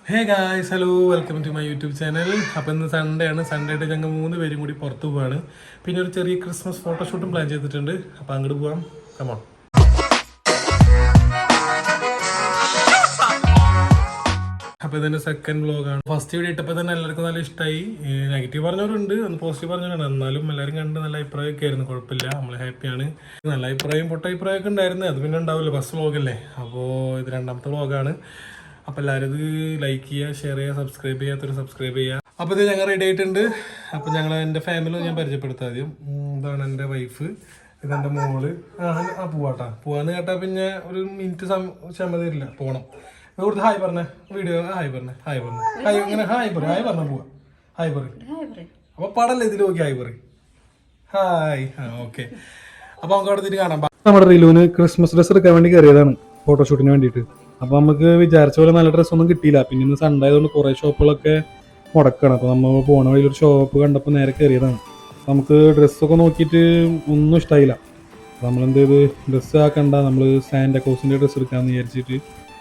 Hey guys, hello, welcome to my YouTube channel. അപ്പോൾ ഇന്ന് Sunday ആണ്. സൺഡേ ആയിട്ട് ഞങ്ങൾ 3 പേരും കൂടി പുറത്ത് പോവാണ്. പിന്നെ ഒരു ചെറിയ ക്രിസ്മസ് ഫോട്ടോഷൂട്ടും പ്ലാൻ ചെയ്തിട്ടുണ്ട്. അപ്പോൾ അങ്ങോട്ട് പോവാം. കമോൺ. അപ്പോൾ ഇതിൻ്റെ സെക്കൻഡ് വ്ലോഗാണ്. ഫസ്റ്റ് വീഡിയോ ഇട്ടപ്പോൾ തന്നെ എല്ലാവർക്കും നല്ല ഇഷ്ടമായി. നെഗറ്റീവ് പറഞ്ഞവരുണ്ട്, ഒന്ന് പോസിറ്റീവ് പറഞ്ഞവരുണ്ട്. എന്നാലും എല്ലാവരും കണ്ട് നല്ല അഭിപ്രായമൊക്കെ ആയിരുന്നു. കുഴപ്പമില്ല, നമ്മൾ ഹാപ്പിയാണ്. നല്ല അഭിപ്രായം പൊട്ട അഭിപ്രായമൊക്കെ ഉണ്ടായിരുന്നു. അത് പിന്നെ ഉണ്ടാവില്ല, ഫസ്റ്റ് വ്ലോഗല്ലേ. അപ്പോൾ ഇത് രണ്ടാമത്തെ വ്ലോഗാണ്. അപ്പോൾ എല്ലാവരും ഇത് ലൈക്ക് ചെയ്യുക, ഷെയർ ചെയ്യുക, സബ്സ്ക്രൈബ് ചെയ്യാത്തൊരു സബ്സ്ക്രൈബ് ചെയ്യുക. അപ്പോൾ ഇത് ഞങ്ങൾ റെഡി ആയിട്ടുണ്ട്. അപ്പോൾ ഞങ്ങൾ എൻ്റെ ഫാമിലി ഞാൻ പരിചയപ്പെടുത്താം ആദ്യം. ഇതാണ് എൻ്റെ വൈഫ്, ഇതെൻ്റെ മോള്. പോവാട്ടാ. പോവാന്ന് കേട്ടാൽ പിന്നെ ഒരു മിനിറ്റ് ക്ഷമ തരില്ല, പോകണം. ഇവിടുത്തെ ഹായ് പറഞ്ഞേ, വീഡിയോ ഹായ് പറഞ്ഞേ, ഹായ് പറഞ്ഞേ, ഹായ് ഇങ്ങനെ ഹായ് പറ, ഹായ് പറഞ്ഞാൽ പോവാ. ഹായ് പറ. അപ്പോൾ പടല്ലേ ഇതിൽ നോക്കി ഹായ് പറ. ഹായ്. ഓക്കെ. അപ്പോൾ നമുക്ക് അവിടെ തിരികെ കാണാം. നമ്മുടെ റിലൂന് ക്രിസ്മസ് ഡ്രസ്സ് എടുക്കാൻ വേണ്ടി കയറിയതാണ്, ഫോട്ടോഷൂട്ടിന് വേണ്ടിയിട്ട്. അപ്പോൾ നമുക്ക് വിചാരിച്ച പോലെ നല്ല ഡ്രസ്സൊന്നും കിട്ടിയില്ല. പിന്നെ ഇന്ന് സൺഡേ ആയതുകൊണ്ട് കുറേ ഷോപ്പുകളൊക്കെ മുടക്കണം. അപ്പോൾ നമ്മൾ പോണ വഴിയിൽ ഒരു ഷോപ്പ് കണ്ടപ്പോൾ നേരെ കയറിയതാണ്. നമുക്ക് ഡ്രസ്സൊക്കെ നോക്കിയിട്ട് ഒന്നും ഇഷ്ടമായില്ല. അപ്പോൾ നമ്മളെന്ത് ചെയ്ത്, ഡ്രസ്സ് ആക്കണ്ട, നമ്മൾ സാന്റാക്ലോസിൻ്റെ ഡ്രസ്സ് എടുക്കാമെന്ന് വിചാരിച്ചിട്ട്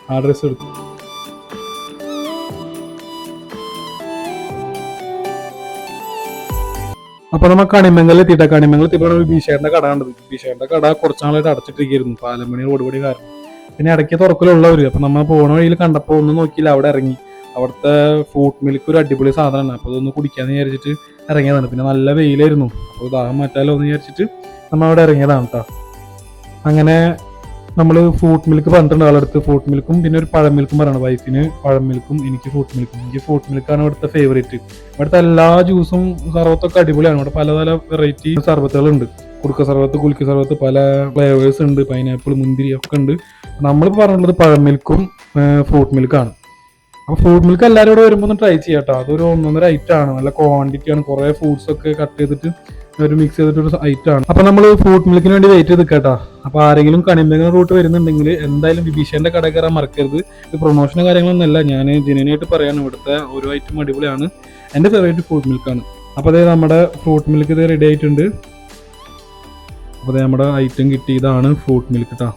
ആ ഡ്രസ്സ് എടുത്തു. അപ്പോൾ നമ്മൾ കണിമംഗലിൽ എത്തിയിട്ടാണ്. കണിമംഗലിൽ എത്തിയപ്പോൾ ബീഷേറിൻ്റെ കട കണ്ടത്. ബീഷേറിൻ്റെ കട കുറച്ച് നാളായിട്ട് അടച്ചിട്ടിരിക്കുന്നു, പാലമണി റോഡ് പടി കാരണം. പിന്നെ ഇടയ്ക്ക് തുറക്കലുള്ളവർ. അപ്പം നമ്മൾ പോണ വഴിയിൽ കണ്ടപ്പോൾ ഒന്നും നോക്കിയില്ല, അവിടെ ഇറങ്ങി. അവിടുത്തെ ഫ്രൂട്ട് മിൽക്ക് ഒരു അടിപൊളി സാധനമാണ്. അപ്പോൾ അതൊന്ന് കുടിക്കാമെന്ന് വിചാരിച്ചിട്ട് ഇറങ്ങിയതാണ്. പിന്നെ നല്ല വെയിലായിരുന്നു, അപ്പോൾ ദാഹം മാറ്റാലോ എന്ന് വിചാരിച്ചിട്ട് നമ്മൾ അവിടെ ഇറങ്ങിയതാണ് കേട്ടോ. അങ്ങനെ നമ്മൾ ഫ്രൂട്ട് മിൽക്ക് പറഞ്ഞിട്ടുണ്ട് ആളെടുത്ത്. ഫ്രൂട്ട് മിൽക്കും പിന്നെ ഒരു പഴം മിൽക്കും പറയണം. വൈഫിന് പഴം മിൽക്കും എനിക്ക് ഫ്രൂട്ട് മിൽക്കും. എനിക്ക് ഫ്രൂട്ട് മിൽക്കാണ് ഇവിടുത്തെ ഫേവറേറ്റ്. ഇവിടുത്തെ എല്ലാ ജ്യൂസും സർബത്തൊക്കെ അടിപൊളിയാണ്. ഇവിടെ പല പല വെറൈറ്റി സർബത്തുകളുണ്ട്. കുടുക്ക സർബത്ത്, കുലുക്ക് സർബത്ത്, പല ഫ്ലേവേഴ്സ് ഉണ്ട്. പൈനാപ്പിൾ, മുന്തിരി ഒക്കെ ഉണ്ട്. നമ്മളിപ്പോൾ പറഞ്ഞിട്ടുള്ളത് പഴം മിൽക്കും ഫ്രൂട്ട് മിൽക്കാണ്. അപ്പോൾ ഫ്രൂട്ട് മിൽക്ക് എല്ലാവരും ഇവിടെ വരുമ്പോൾ ഒന്ന് ട്രൈ ചെയ്യാം കേട്ടോ. അതൊരു 1.5 ഐറ്റമാണ്, നല്ല ക്വാണ്ടിറ്റിയാണ്. കുറേ ഫ്രൂട്ട്സ് ഒക്കെ കട്ട് ചെയ്തിട്ട് ഒരു മിക്സ് ചെയ്തിട്ടൊരു ഐറ്റമാണ്. അപ്പോൾ നമ്മൾ ഫ്രൂട്ട് മിൽക്കിന് വേണ്ടി വെയിറ്റ് ചെയ്ത് കേട്ടോ. അപ്പോൾ ആരെങ്കിലും കണിമംഗലം റൂട്ട് വരുന്നുണ്ടെങ്കിൽ എന്തായാലും വിഭീഷൻ്റെ കട കയറാൻ മറക്കരുത്. ഇത് പ്രൊമോഷനോ കാര്യങ്ങളൊന്നുമല്ല, ഞാൻ ജെന്യുയിനായിട്ട് പറയാണ്. ഇവിടുത്തെ ഓരോ ഐറ്റം അടിപൊളിയാണ്. എൻ്റെ ഫേവറേറ്റ് ഫ്രൂട്ട് മിൽക്കാണ്. അപ്പോൾ അതായത് നമ്മുടെ ഫ്രൂട്ട് മിൽക്ക് ഇത് റെഡി ആയിട്ടുണ്ട്. അപ്പോൾ നമ്മുടെ ഐറ്റം കിട്ടി, ഇതാണ് ഫ്രൂട്ട് മിൽക്ക് കേട്ടോ.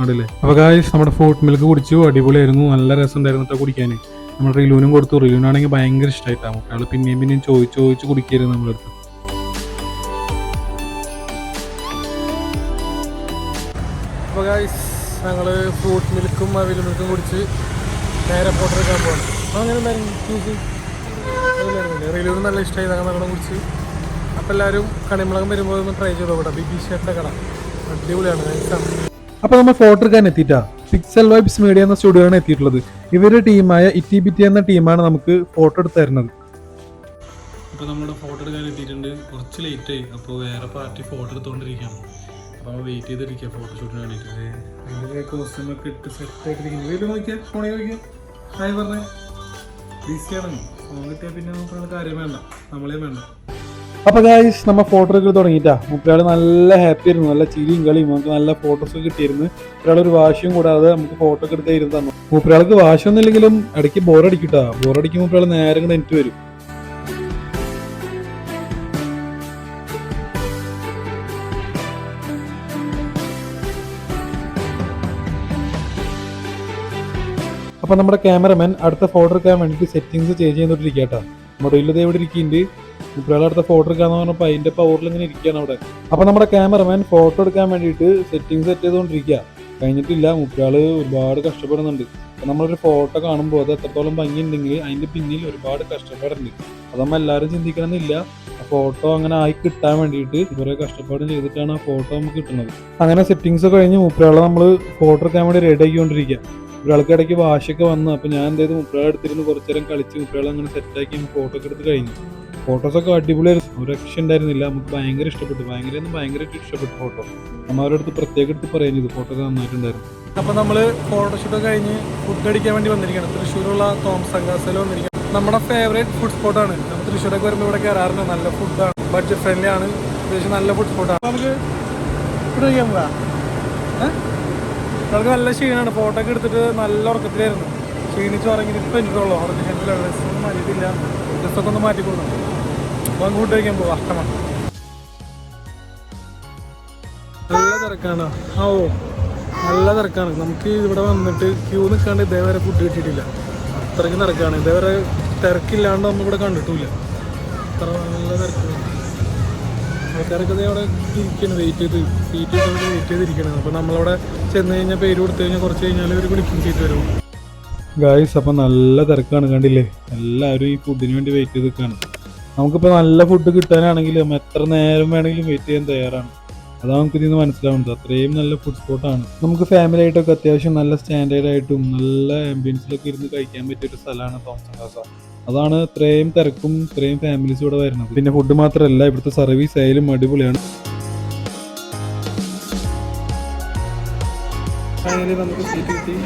ആണല്ലേ. അപ്പോൾ ഗായ്സ്, നമ്മുടെ ഫ്രൂട്ട് മിൽക്ക് കുടിച്ചു, അടിപൊളിയായിരുന്നു, നല്ല രസം ഉണ്ടായിരുന്നു കേട്ടോ കുടിക്കാൻ. നമ്മൾ റിലൂനും കൊടുത്തു. റിലൂനാണെങ്കിൽ ഭയങ്കര ഇഷ്ടമായിട്ടാണ്. അയാൾ പിന്നെയും പിന്നെയും ചോദിച്ച് കുടിക്കരുത് നമ്മളടുത്ത്. അപ്പോൾ ഗായ്സ്, ഞങ്ങൾ ഫ്രൂട്ട് മിൽക്കും അവിൽ മിൽക്കും കുടിച്ച് നേരെ ഫോട്ടോ എടുക്കാൻ പോകണം. അങ്ങനെ ഉണ്ടായിരുന്നു ജ്യൂസ്. റിലൂനും നല്ല ഇഷ്ടമായി, ഞങ്ങൾ നല്ലോണം കുടിച്ച്. അപ്പോൾ എല്ലാവരും കണിമുളകം വരുമ്പോൾ ഒന്ന് ട്രൈ ചെയ്തോ. ഇവിടെ ബിബീഷേറിൻ്റെ കട അടിപൊളിയാണ്, നൈസാണ്. അപ്പോൾ നമ്മൾ ഫോട്ടോ എടുക്കാൻ എത്തിയിട്ടാ. പിക്സൽ വൈബ്സ് മീഡിയ എന്ന സ്റ്റുഡിയോയാണ് എത്തിയിട്ടുള്ളത്. ഇവരുടെ ടീമായ ഇറ്റിബിറ്റി എന്ന ടീമാണ് നമുക്ക് ഫോട്ടോ എടുത്ത് തരുന്നത്. അപ്പോൾ നമ്മുടെ ഫോട്ടോ എടുക്കാൻ എത്തിയിട്ടുണ്ട്. കുറച്ച് ലേറ്റായി, അപ്പോൾ വേറെ പാർട്ടി ഫോട്ടോ എടുത്തുകൊണ്ടിരിക്കുകയാണ്. അപ്പോൾ നമ്മൾ വെയിറ്റ് ചെയ്തിരിക്കുക ഫോട്ടോഷൂട്ടിന് വേണ്ടിയിട്ട്. അതിൻ്റെ കോസ്റ്റ്യൂമൊക്കെ ഇട്ട് സെറ്റ് ആയിട്ടിരിക്കുന്നു. വീട്ടിൽ നോക്കിയാൽ ഫോണിൽ നോക്കിയാൽ ഹായ് പറഞ്ഞേ. ഈസിയാണ്, ഫോൺ കിട്ടിയാൽ പിന്നെ നമുക്ക് കാര്യം വേണ്ട, നമ്മളെ വേണ്ട. അപ്പോൾ ഗായ്സ്, നമ്മൾ ഫോട്ടോ ഒക്കെ തുടങ്ങിയിട്ടാ. മുപ്പയാൾ നല്ല ഹാപ്പി ആയിരുന്നു, നല്ല ചിരിയും കളിയും, നമുക്ക് നല്ല ഫോട്ടോസ് ഒക്കെ കിട്ടിയിരുന്നു. ഒരാളൊരു വാശിയും കൂടാതെ നമുക്ക് ഫോട്ടോ ഒക്കെ എടുത്ത് തരുന്നു തന്നു. മുപ്പയാൾക്ക് വാശിയൊന്നും ഇല്ലെങ്കിലും ഇടയ്ക്ക് ബോറടിക്കിട്ടാ. ബോറടിക്കുമ്പോൾ മുപ്പയാൾ നേരെ കൂടെ എനിക്ക് വരും. അപ്പോൾ നമ്മുടെ ക്യാമറമാൻ അടുത്ത ഫോട്ടോ എടുക്കാൻ വേണ്ടിയിട്ട് സെറ്റിങ്സ് ചേഞ്ച് ചെയ്തുകൊണ്ടിരിക്കുക കേട്ടോ. മൊബൈലിൽ ഇവിടെ ഇരിക്കുന്നുണ്ട്. മുപ്പയാൾ അടുത്ത ഫോട്ടോ എടുക്കാന്ന് പറഞ്ഞപ്പോൾ അതിൻ്റെ പവറിൽ ഇങ്ങനെ ഇരിക്കുകയാണ് അവിടെ. അപ്പോൾ നമ്മുടെ ക്യാമറമാൻ ഫോട്ടോ എടുക്കാൻ വേണ്ടിയിട്ട് സെറ്റിങ്സ് സെറ്റ് ചെയ്തുകൊണ്ടിരിക്കുക. കഴിഞ്ഞിട്ടില്ല, മുപ്പയാൾ ഒരുപാട് കഷ്ടപ്പെടുന്നുണ്ട്. അപ്പോൾ നമ്മളൊരു ഫോട്ടോ കാണുമ്പോൾ അത് എത്രത്തോളം ഭംഗിയുണ്ടെങ്കിൽ അതിൻ്റെ പിന്നിൽ ഒരുപാട് കഷ്ടപ്പാടുണ്ട്. അത് നമ്മൾ എല്ലാവരും ചിന്തിക്കണമെന്നില്ല. ആ ഫോട്ടോ അങ്ങനെ ആയി കിട്ടാൻ വേണ്ടിയിട്ട് കുറേ കഷ്ടപ്പാട് ചെയ്തിട്ടാണ് ആ ഫോട്ടോ നമുക്ക് കിട്ടുന്നത്. അങ്ങനെ സെറ്റിങ്സ് കഴിഞ്ഞ് മുപ്പയാളെ നമ്മൾ ഫോട്ടോ എടുക്കാൻ വേണ്ടി റെഡി ആക്കിക്കൊണ്ടിരിക്കുക. ഒരാൾക്ക് ഇടയ്ക്ക് വാശിയൊക്കെ വന്നു. അപ്പോൾ ഞാൻ എന്ത് ചെയ്തു, മുപ്പയാളെ എടുത്തിരുന്ന് കുറച്ച് നേരം കളിച്ച് മുപ്പയാളെ അങ്ങനെ സെറ്റാക്കി ഫോട്ടോ ഒക്കെ എടുത്ത് കഴിഞ്ഞു. ഫോട്ടോസൊക്കെ അടിപൊളിയായിരുന്നു, ഒരു രക്ഷ ഉണ്ടായിരുന്നില്ല. നമുക്ക് ഭയങ്കര ഇഷ്ടപ്പെട്ടു, ഭയങ്കരമായിട്ട് ഇഷ്ടപ്പെട്ടു ഫോട്ടോ. നമ്മൾ അവരുടെ അടുത്ത് പ്രത്യേകം എടുത്ത് പറയുന്നത് ഫോട്ടോ ഒക്കെ നന്നായിട്ടുണ്ടായിരുന്നു. അപ്പോൾ നമ്മൾ ഫോട്ടോഷൂട്ടൊക്കെ കഴിഞ്ഞ് ഫുഡ് അടിക്കാൻ വേണ്ടി വന്നിരിക്കുകയാണ്. തൃശ്ശൂരുള്ള തോമസ് ഗാസയിൽ വന്നിരിക്കുകയാണ്. നമ്മുടെ ഫേവറേറ്റ് ഫുഡ് സ്പോട്ടാണ്. നമ്മൾ തൃശ്ശൂരൊക്കെ വരുമ്പോൾ ഇവിടെ കയറാറുണ്ട്. നല്ല ഫുഡാണ്, ബഡ്ജറ്റ് ഫ്രണ്ട്ലി ആണ്, അത്യാവശ്യം നല്ല ഫുഡ് സ്പോട്ടാണ്. നമുക്ക് ഫുഡ് കഴിക്കാൻ പോകാം. നമുക്ക് നല്ല ക്ഷീണമാണ്. ഫോട്ടോ ഒക്കെ എടുത്തിട്ട് നല്ല ഉറക്കത്തിലായിരുന്നു. ക്ഷീണിച്ച് ഉറങ്ങിയിട്ട് ഇപ്പം എനിക്കുള്ളൂ. അവിടെ ഹെൽത്തില്ല, ഡ്രസ്സൊന്നും മാറ്റിയിട്ടില്ല, ഡ്രസ്സൊക്കെ ഒന്ന് മാറ്റി കൊടുക്കണം. അപ്പോൾ അങ്ങ് ഫുഡ് കഴിക്കാൻ പോവാം. നല്ല തിരക്കാണ്. നല്ല തിരക്കാണ്. നമുക്ക് ഇവിടെ വന്നിട്ട് ക്യൂ നിൽക്കാണ്ട് ഇതേവരെ ഫുഡ് കിട്ടിയിട്ടില്ല. അത്രയ്ക്ക് തിരക്കാണ്. ഇതേവരെ തിരക്കില്ലാണ്ട് നമ്മളിവിടെ കണ്ടിട്ടില്ല. അത്ര നല്ല തിരക്കാണ്. ആൾക്കാരൊക്കെ അവിടെ ഇരിക്കണം, വെയിറ്റ് ചെയ്ത് സീറ്റ് വെയിറ്റ് ചെയ്തിരിക്കണം. അപ്പോൾ നമ്മളവിടെ ചെന്ന് കഴിഞ്ഞാൽ പേര് കൊടുത്തു കഴിഞ്ഞാൽ കുറച്ച് കഴിഞ്ഞാൽ ഒരു വിളിക്കും സീറ്റ് വരും. ഗായ്സ്, അപ്പം നല്ല തിരക്കാണ്, കണ്ടില്ലേ? എല്ലാവരും ഈ ഫുഡിന് വേണ്ടി വെയിറ്റ് ചെയ്ത് നിൽക്കുകയാണ്. നമുക്കിപ്പോൾ നല്ല ഫുഡ് കിട്ടാനാണെങ്കിൽ നമ്മൾ എത്ര നേരം വേണമെങ്കിലും വെയിറ്റ് ചെയ്യാൻ തയ്യാറാണ്. അതാണ് നമുക്ക് ഇതിൽ നിന്ന് മനസ്സിലാവുന്നത്. അത്രയും നല്ല ഫുഡ് സ്പോട്ടാണ്. നമുക്ക് ഫാമിലി ആയിട്ടൊക്കെ അത്യാവശ്യം നല്ല സ്റ്റാൻഡേർഡ് ആയിട്ടും നല്ല ആംബിയൻസിലൊക്കെ ഇരുന്ന് കഴിക്കാൻ പറ്റിയൊരു സ്ഥലമാണ് തോംസൺ കാസ. അതാണ് ഇത്രയും തിരക്കും ഇത്രയും ഫാമിലീസ് ഇവിടെ വരുന്നത്. പിന്നെ ഫുഡ് മാത്രമല്ല, ഇവിടുത്തെ സർവീസ് ആയാലും അടിപൊളിയാണ്. നമുക്ക് സീറ്റ് കിട്ടി.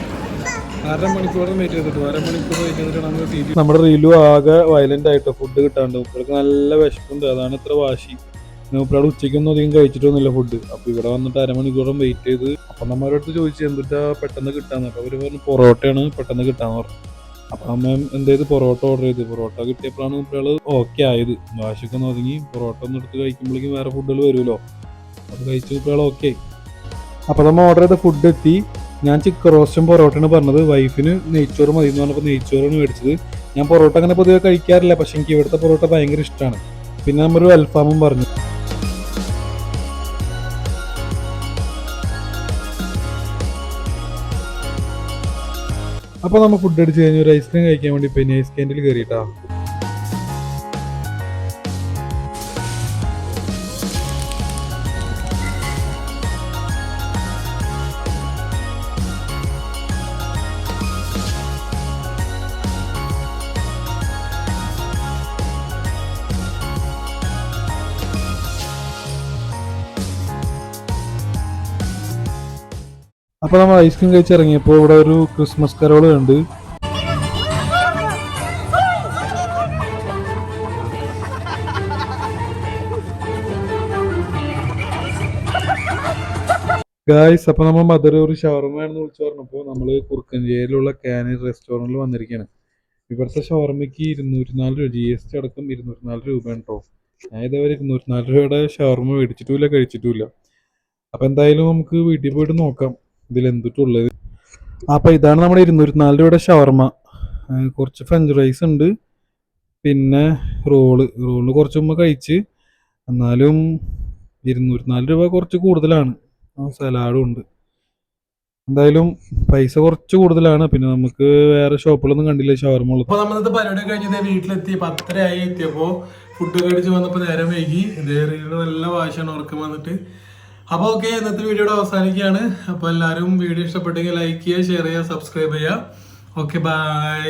1.5 മണിക്കൂറും വെയിറ്റ് ചെയ്തിട്ട് 1.5 മണിക്കൂർ വെയിറ്റ് ചെയ്തിട്ട് നമുക്ക് സീറ്റ്. നമ്മുടെ റീലു ആകെ വയലന്റ് ആയിട്ടോ, ഫുഡ് കിട്ടാണ്ട്. ഇവർക്ക് നല്ല വിശപ്പുണ്ട്, അതാണ് ഇത്ര വാശി. ഇവിടെ ഉച്ചയ്ക്കൊന്നും അധികം കഴിച്ചിട്ടൊന്നുമില്ല ഫുഡ്. അപ്പോൾ ഇവിടെ വന്നിട്ട് 1.5 മണിക്കൂറും വെയിറ്റ് ചെയ്ത്. അപ്പം നമ്മളുടെ അടുത്ത് ചോദിച്ചു എന്തിട്ടാ പെട്ടെന്ന് കിട്ടാന്ന്. അപ്പോൾ അവർ പറഞ്ഞു പൊറോട്ടയാണ് പെട്ടെന്ന് കിട്ടാന്ന് പറഞ്ഞു. അപ്പം അമ്മ എന്ത് ചെയ്ത് പൊറോട്ട ഓർഡർ ചെയ്ത്. പൊറോട്ട കിട്ടിയപ്പോഴാണ് ഇപ്പോൾ ഓക്കെ ആയത്. വാശിയൊക്കെ ഒന്ന് ഒതുങ്ങി. പൊറോട്ട ഒന്ന് എടുത്ത് കഴിക്കുമ്പോഴേക്കും വേറെ ഫുഡുകൾ വരുമല്ലോ, അത് കഴിച്ചു ഇപ്പോൾ ഓക്കെ. അപ്പോൾ നമ്മൾ ഓർഡർ ചെയ്ത ഫുഡ് എത്തി. ഞാൻ ചിക്കൻ റോസ്റ്റും പൊറോട്ടയാണ് പറഞ്ഞത്. വൈഫിന് നെയ്ച്ചോറ് മതി എന്ന് പറഞ്ഞപ്പോൾ നെയ്ച്ചോറാണ് മേടിച്ചത്. ഞാൻ പൊറോട്ട അങ്ങനെ പൊതുവെ കഴിക്കാറില്ല, പക്ഷെ എനിക്ക് ഇവിടുത്തെ പൊറോട്ട ഭയങ്കര ഇഷ്ടമാണ്. പിന്നെ നമ്മളൊരു അൽഫാമും പറഞ്ഞു. അപ്പോൾ നമ്മൾ ഫുഡ് അടിച്ച് കഴിഞ്ഞ് ഒരു ഐസ്ക്രീം കഴിക്കാൻ വേണ്ടി പിന്നെ ഐസ് ക്യാൻഡിൽ കയറിയിട്ടാ. അപ്പോൾ നമ്മൾ ഐസ്ക്രീം കഴിച്ചിറങ്ങിയപ്പോൾ ഇവിടെ ഒരു ക്രിസ്മസ് കരോൾ ഉണ്ട്. ഗായ്സ്, അപ്പോൾ നമ്മൾ മദർ ഒരു ഷവർമയാണെന്ന് വിളിച്ചു പറഞ്ഞപ്പോൾ നമ്മൾ കുറുക്കഞ്ചേരിയിലുള്ള കാനൻ റെസ്റ്റോറൻറ്റിൽ വന്നിരിക്കുകയാണ്. ഇവിടുത്തെ ഷവർമയ്ക്ക് 204 രൂപ, GST അടക്കം 204 രൂപയാണ് കേട്ടോ. ഞാൻ ഇതേവരെ 204 രൂപയുടെ ഷവർമ മേടിച്ചിട്ടുമില്ല, കഴിച്ചിട്ടുമില്ല. അപ്പോൾ എന്തായാലും നമുക്ക് വീട്ടിൽ പോയിട്ട് നോക്കാം ഇതിലെന്തിട്ടുള്ളത്. അപ്പോൾ ഇതാണ് നമ്മുടെ 204 രൂപയുടെ ഷവർമ. കുറച്ച് ഫ്രഞ്ച് റൈസ് ഉണ്ട്, പിന്നെ റോള് കുറച്ച് മുമ്പ് കഴിച്ച്. എന്നാലും 204 രൂപ കുറച്ച് കൂടുതലാണ്. സലാഡും ഉണ്ട്. എന്തായാലും പൈസ കുറച്ച് കൂടുതലാണ്. പിന്നെ നമുക്ക് വേറെ ഷോപ്പുകളൊന്നും കണ്ടില്ല ഷവർമ ഉള്ളത്. അപ്പോൾ നമ്മളിത് പരിപാടി കഴിഞ്ഞത് വീട്ടിലെത്തി 10:30 ആയി. എത്തിയപ്പോൾ ഫുഡ് കഴിച്ച് വന്നപ്പോൾ നേരം വൈകി. റീലിന് നല്ല വാശിയാണ് ഉറക്കം വന്നിട്ട്. അപ്പോൾ ഓക്കെ, ഇന്നത്തെ വീഡിയോയുടെ അവസാനിക്കുകയാണ്. അപ്പോൾ എല്ലാവരും വീഡിയോ ഇഷ്ടപ്പെട്ടെങ്കിൽ ലൈക്ക് ചെയ്യുക, ഷെയർ ചെയ്യുക, സബ്സ്ക്രൈബ് ചെയ്യുക. Okay, by.